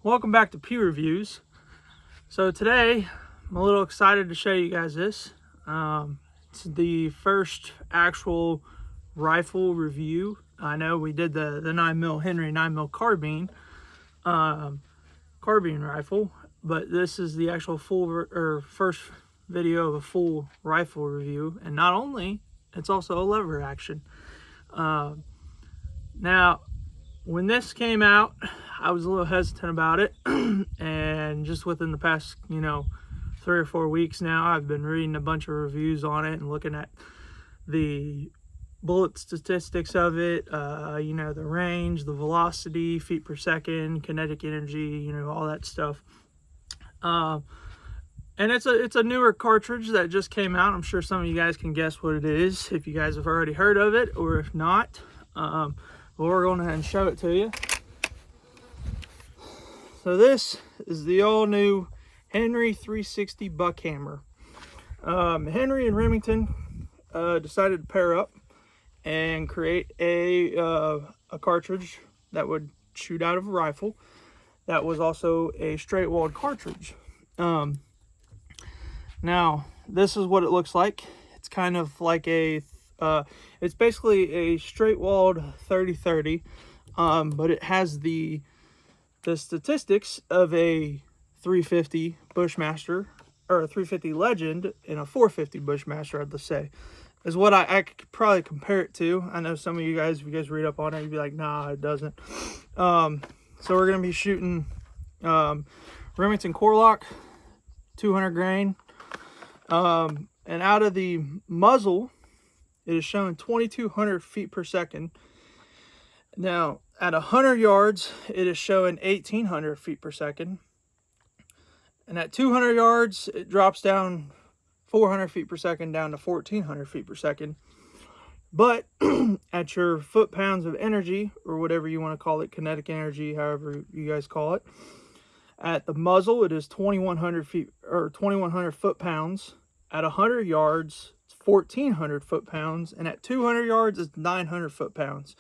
Welcome back to Pew Reviews. So today, I'm a little excited to show you guys this. It's the first actual rifle review. I know we did the 9mm Henry 9mm carbine rifle, but this is the actual first video of a full rifle review. And not only, it's also a lever action. Now, when this came out, I was a little hesitant about it, and just within the past, 3 or 4 weeks now, I've been reading a bunch of reviews on it and looking at the bullet statistics of it, the range, the velocity, feet per second, kinetic energy, all that stuff. And it's a newer cartridge that just came out. I'm sure some of you guys can guess what it is if you guys have already heard of it, or if not. Well, we're going ahead and show it to you. So this is the all-new Henry 360 Buckhammer. Henry and Remington decided to pair up and create a cartridge that would shoot out of a rifle that was also a straight-walled cartridge. Now, this is what it looks like. It's kind of like it's basically a straight-walled 30-30, but it has the statistics of a 350 Bushmaster, or a 350 Legend, and a 450 Bushmaster, I'd say, is what I could probably compare it to. I know some of you guys, if you guys read up on it, you'd be like, nah, it doesn't. So we're going to be shooting Remington Core-Lock, 200 grain, and out of the muzzle, it is showing 2,200 feet per second. Now, at 100 yards, it is showing 1,800 feet per second. And at 200 yards, it drops down 400 feet per second down to 1,400 feet per second. But at your foot-pounds of energy, or whatever you want to call it, kinetic energy, however you guys call it, at the muzzle, it is 2,100 feet, or 2,100 foot-pounds. At 100 yards, it's 1,400 foot-pounds. And at 200 yards, it's 900 foot-pounds.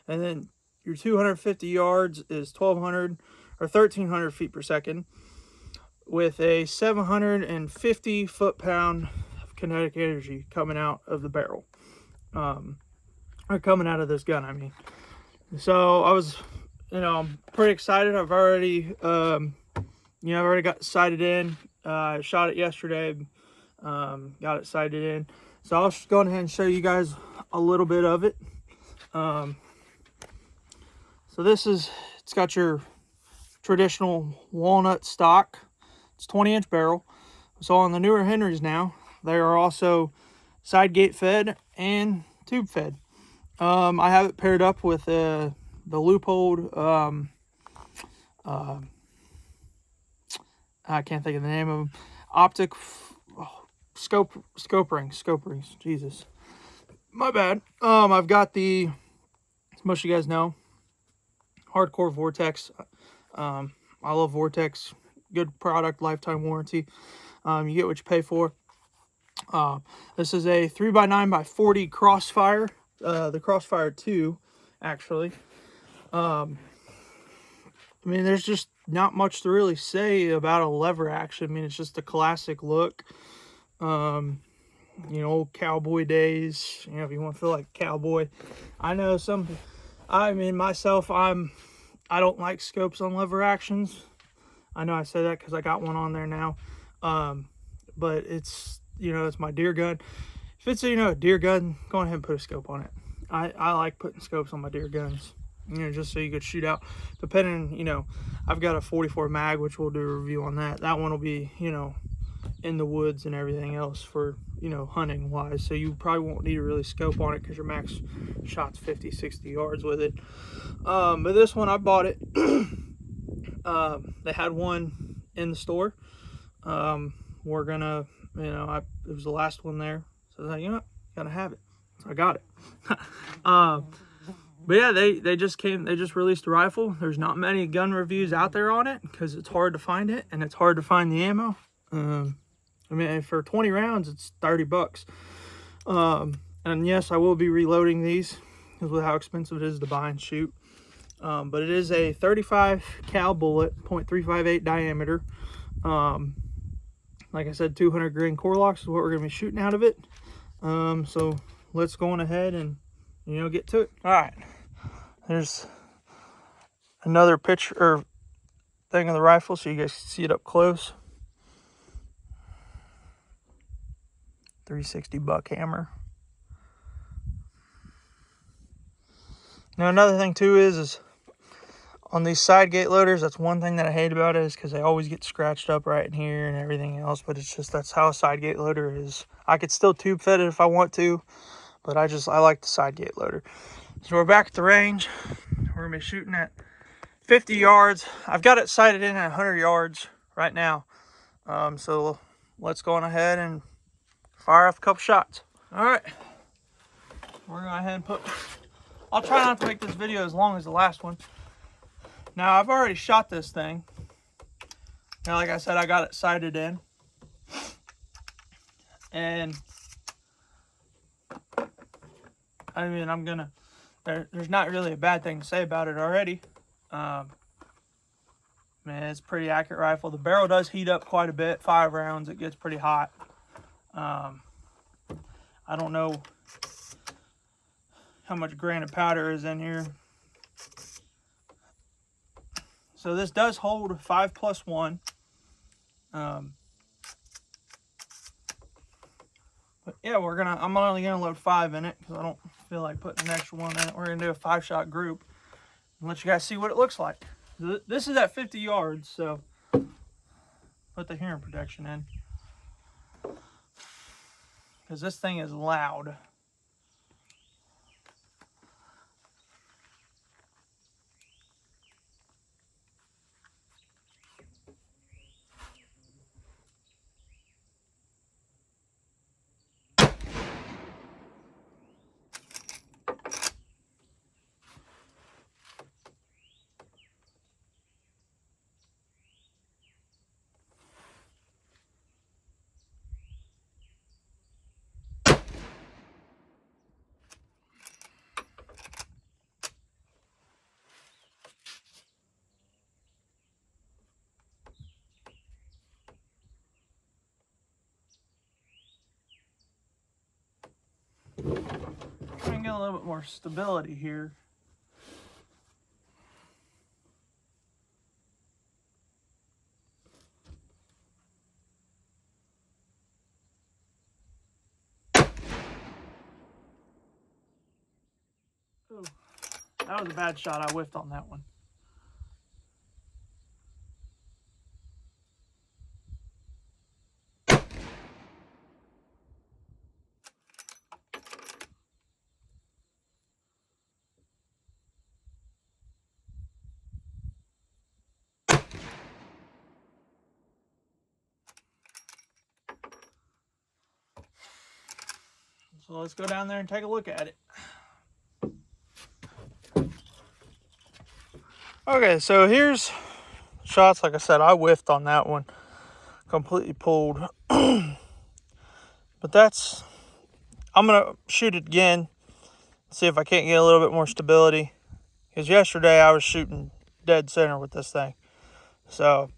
And then your 250 yards is 1,200 or 1,300 feet per second, with a 750 foot-pound of kinetic energy coming out of the barrel, or coming out of this gun, I mean. So I was, I'm pretty excited. I've already, I've already got sighted in. I shot it yesterday, got it sighted in. So I'll just go ahead and show you guys a little bit of it. So it's got your traditional walnut stock. It's 20-inch barrel. So on the newer Henrys now, they are also side gate fed and tube fed. I have it paired up with the Leupold, I can't think of the name of them, optic scope rings, Jesus. My bad. I've got as most of you guys know, Hardcore Vortex. I love Vortex. Good product, lifetime warranty. You get what you pay for. This is a 3x9x40 Crossfire. The Crossfire 2, actually. There's just not much to really say about a lever action. it's just a classic look. Old cowboy days. If you want to feel like a cowboy. I know myself, I don't like scopes on lever actions. I know I say that because I got one on there now. But it's, it's my deer gun. If it's, a deer gun, go ahead and put a scope on it. I like putting scopes on my deer guns, just so you could shoot out. Depending, I've got a 44 mag, which we'll do a review on that. That one will be, in the woods and everything else for, hunting wise. So you probably won't need to really scope on it because your max shot's 50, 60 yards with it. But this one, I bought it. They had one in the store. We're gonna, it was the last one there. So I was like, gotta have it. So I got it. But yeah, they just released a rifle. There's not many gun reviews out there on it because it's hard to find it and it's hard to find the ammo. For 20 rounds, it's $30. And yes, I will be reloading these because of how expensive it is to buy and shoot. But it is a 35 cal bullet, .358 diameter. Like I said, 200 grain core locks is what we're going to be shooting out of it. So let's go on ahead and, get to it. All right, there's another picture or thing of the rifle so you guys can see it up close. 360 Buckhammer. Now another thing too is on these side gate loaders, that's one thing that I hate about it, is because they always get scratched up right in here and everything else. But it's just, that's how a side gate loader is. I could still tube fit it if I want to, but I like the side gate loader. So we're back at the range. We're gonna be shooting at 50 yards. I've got it sighted in at 100 yards right now. So let's go on ahead and fire off a couple shots. All right, we're going to go ahead and I'll try not to make this video as long as the last one. Now, I've already shot this thing. Now, like I said, I got it sighted in. And, I mean, there's not really a bad thing to say about it already. Man, it's a pretty accurate rifle. The barrel does heat up quite a bit. 5 rounds, it gets pretty hot. I don't know how much grain of powder is in here. So this does hold 5+1. But yeah, I'm only gonna load 5 in it because I don't feel like putting an extra one in it. We're gonna do a 5-shot group and let you guys see what it looks like. This is at 50 yards, so put the hearing protection in because this thing is loud. Try and get a little bit more stability here. Ooh, that was a bad shot. I whiffed on that one. So let's go down there and take a look at it. Okay, so here's shots. Like I said, I whiffed on that one. Completely pulled. But I'm going to shoot it again. See if I can't get a little bit more stability. Because yesterday I was shooting dead center with this thing. So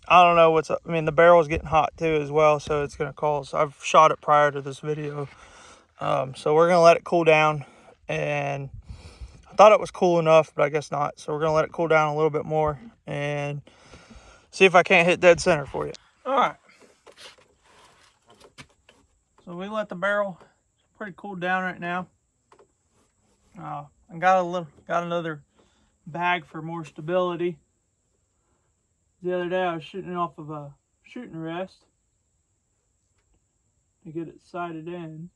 I don't know what's up. I mean, the barrel's getting hot too as well. So it's going to cause, I've shot it prior to this video. So we're going to let it cool down. And I thought it was cool enough, but I guess not. So we're going to let it cool down a little bit more and see if I can't hit dead center for you. All right. So we let the barrel pretty cool down right now. I got another bag for more stability. The other day I was shooting off of a shooting rest to get it sighted in.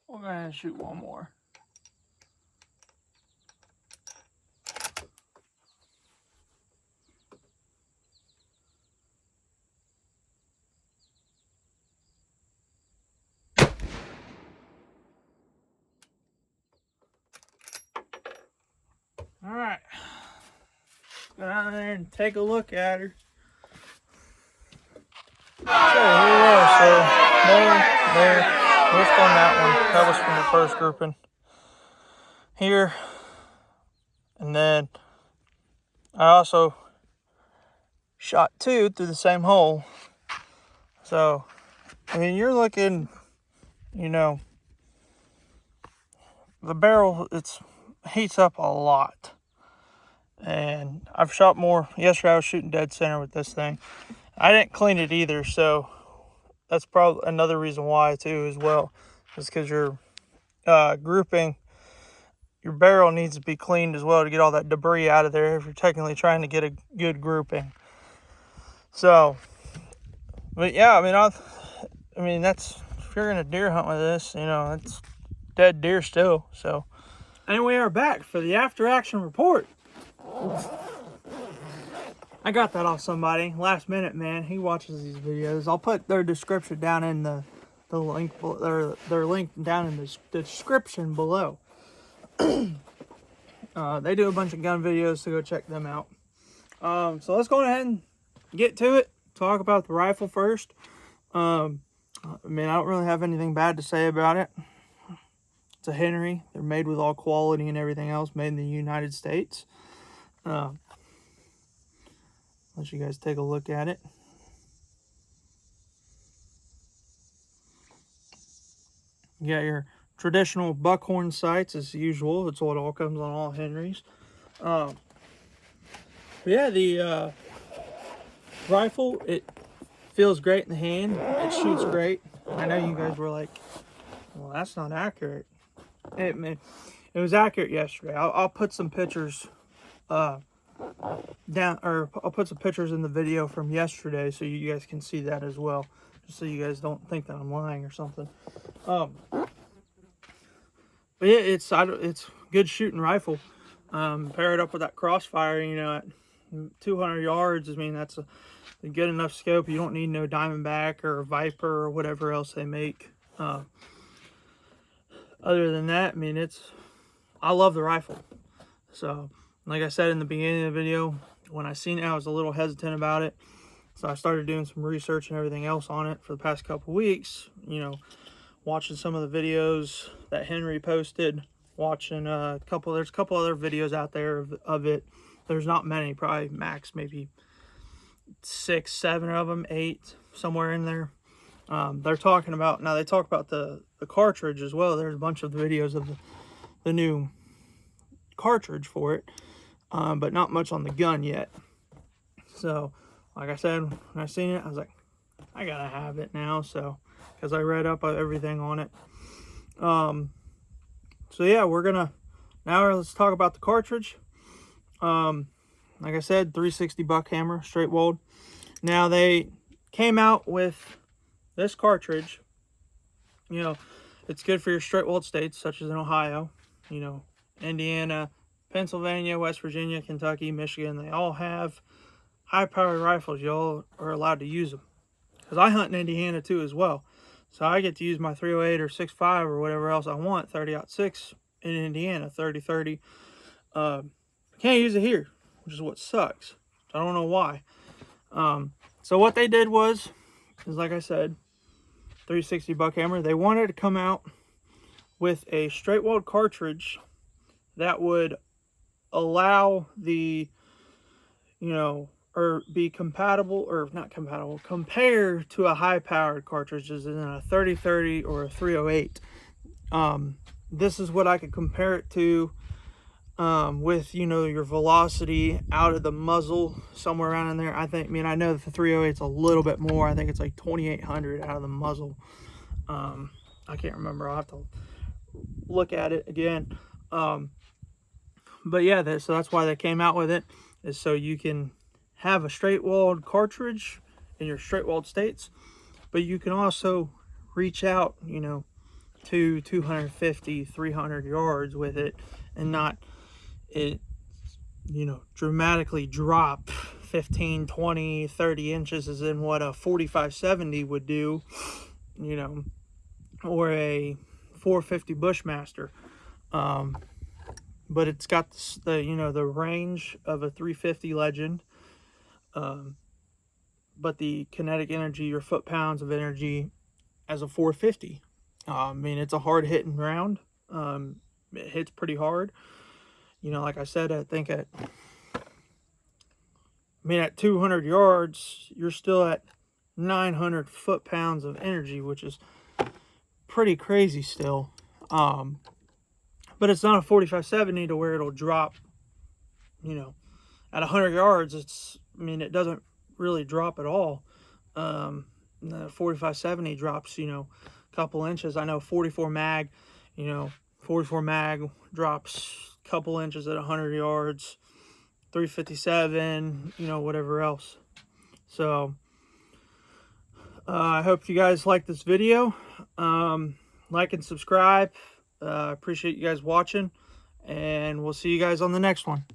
We're gonna shoot one more. All right, go down there and take a look at her. So here we are. So there, missed on that one. That was from the first grouping. Here, and then I also shot 2 through the same hole. So, I mean, you're looking, you know, the barrel, it's heats up a lot. And I've shot more. Yesterday I was shooting dead center with this thing. I didn't clean it either, so that's probably another reason why too as well. Is because you're grouping, your barrel needs to be cleaned as well to get all that debris out of there if you're technically trying to get a good grouping. So, but yeah, I mean that's, if you're gonna deer hunt with this, you know, it's dead deer still. So, and we are back for the after action report. I got that off somebody last minute, man. He watches these videos. I'll put their description down in the link, or their link down in the description below. They do a bunch of gun videos, so go check them out. So let's go ahead and get to it. Talk about the rifle first. I mean, I don't really have anything bad to say about it. It's a Henry. They're made with all quality and everything else, made in the United States. Let you guys take a look at it. You got your traditional buckhorn sights as usual. It's what all comes on all Henrys. Yeah, the rifle, it feels great in the hand. It shoots great. I know you guys were like, well, that's not accurate. It was accurate yesterday. I'll put some pictures down, or I'll put some pictures in the video from yesterday so you guys can see that as well, just so you guys don't think that I'm lying or something. But yeah, it's good shooting rifle. Pair it up with that crossfire, you know, at 200 yards. I mean, that's a good enough scope. You don't need no Diamondback or Viper or whatever else they make. Other than that, I mean, I love the rifle. So, like I said in the beginning of the video, when I seen it, I was a little hesitant about it. So I started doing some research and everything else on it for the past couple weeks. You know, watching some of the videos that Henry posted, watching there's a couple other videos out there of it. There's not many, probably max maybe 6, 7 of them, 8, somewhere in there. They're talking about, now they talk about the cartridge as well. There's a bunch of videos of the new cartridge for it, but not much on the gun yet. So, like I said, when I seen it, I was like, I gotta have it now. So, because I read up everything on it. So yeah, let's talk about the cartridge. Like I said, 360 Buckhammer, straight walled. Now they came out with this cartridge. You know, it's good for your straight walled states, such as in Ohio, you know, Indiana, Pennsylvania, West Virginia, Kentucky, Michigan. They all have high-powered rifles. Y'all are allowed to use them. Because I hunt in Indiana too as well. So I get to use my 308 or 6.5 or whatever else I want, 30-06 in Indiana, 30-30. Can't use it here, which is what sucks. I don't know why. So what they did is like I said, 360 Buckhammer. They wanted to come out with a straight walled cartridge that would allow the, you know, or be compatible, or not compatible, compare to a high powered cartridge as in a 30-30 or a 308. This is what I could compare it to, with, you know, your velocity out of the muzzle, somewhere around in there. I know that the 308's a little bit more. I think it's like 2,800 out of the muzzle. I can't remember. I'll have to look at it again. But yeah, so that's why they came out with it, is so you can have a straight walled cartridge in your straight walled states, but you can also reach out, you know, to 250, 300 yards with it, and not it, you know, dramatically drop 15, 20, 30 inches as in what a 45-70 would do, you know, or a 450 Bushmaster. But it's got the, you know, the range of a 350 Legend, but the kinetic energy or foot-pounds of energy as a 450. I mean, it's a hard-hitting round. It hits pretty hard. You know, like I said, I think at 200 yards, you're still at 900 foot-pounds of energy, which is pretty crazy still. But it's not a 45-70 to where it'll drop, you know, at 100 yards. It doesn't really drop at all. The 45-70 drops, you know, a couple inches. I know 44 mag, you know, 44 mag drops a couple inches at 100 yards. 357, you know, whatever else. So I hope you guys like this video. Like and subscribe. Appreciate you guys watching, and we'll see you guys on the next one.